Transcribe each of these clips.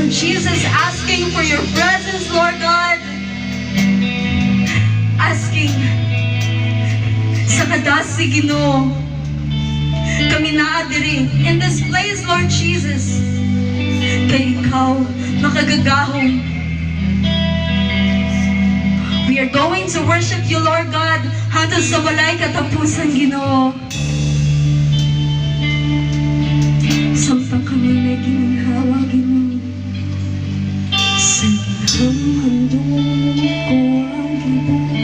Lord Jesus, asking for your presence, Lord God. Asking sa kadasi Ginoo. Kami naa diri in this place, Lord Jesus. Kay ikaw makagagahom. We are going to worship you, Lord God, hangtod sa walay katapusan, Ginoo. Samtang kami may ginhawa, Ginoo. Sa iyang handog ko ang gibuhat.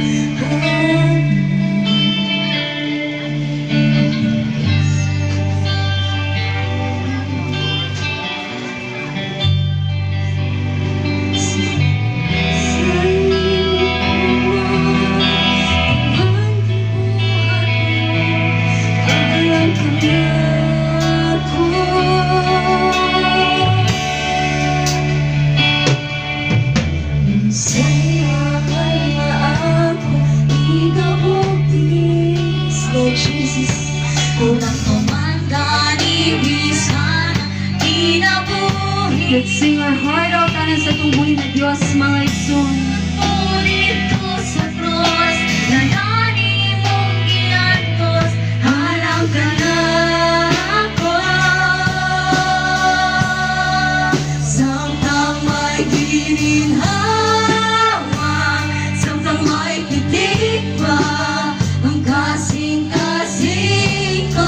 Let's sing our heart out tanan sa tungbuhin na Diyos, mga igsoon. Ngunit ko sa cross, layani mong giantos, harap ka na ako. Samtang may gininhawa, samtang may pitik pa, ang kasing-kasing ko.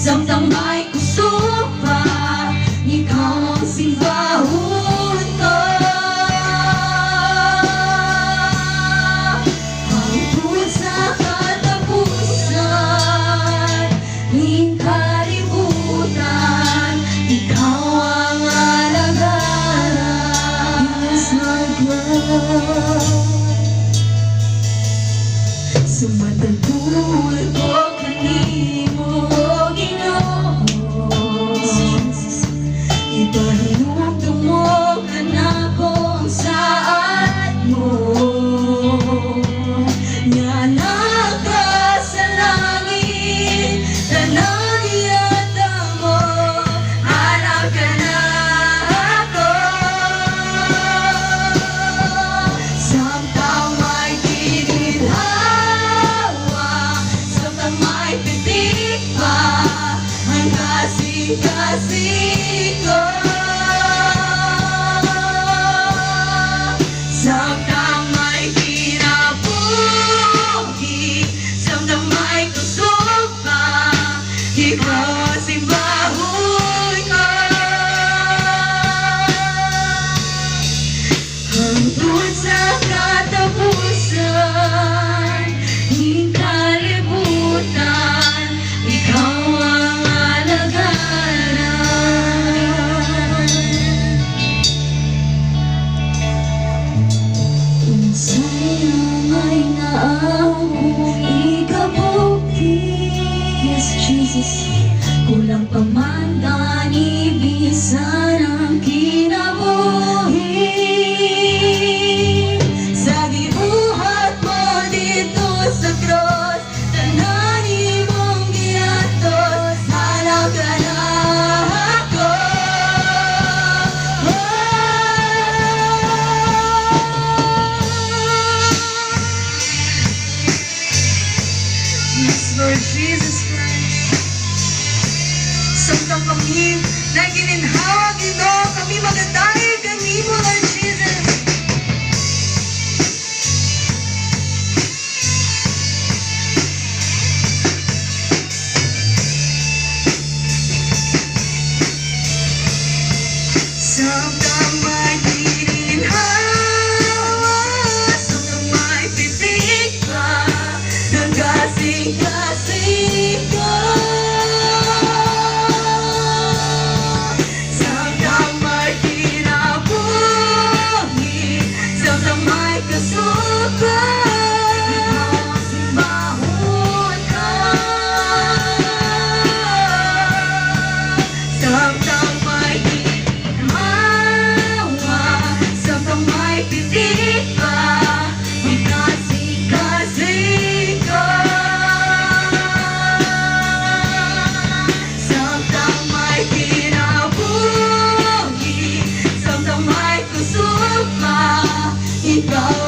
Samtang may kusog pa, ikaw ang simbahon ko. Hangtod sa katapusan, ning kalibutan, ikaw ang alagaran. Yes, my God. Sumatagul ko kanimo, ipahinugtong mo ka na kung saan mo. Nga naka sa langit, nangyayata mo, harap ka na ako. Samtang may ginhawa, samtang may pitik pa, ang kasing-kasing ko. Samtang may kinabuhi, samtang may kusog pa, ikaw ang simbahon ko. Hangtod sa katapusan, ning kalibutan, ikaw ang alagaran. Sayang ay naamong ikabukti. Yes, Jesus. Kulang pa man gani bisan ang kinabuhi. Sa gibuhat mo dito sa cross, tanan imong giatos, harap ka na ako. Yes, Lord Jesus Christ. Samtang ikaw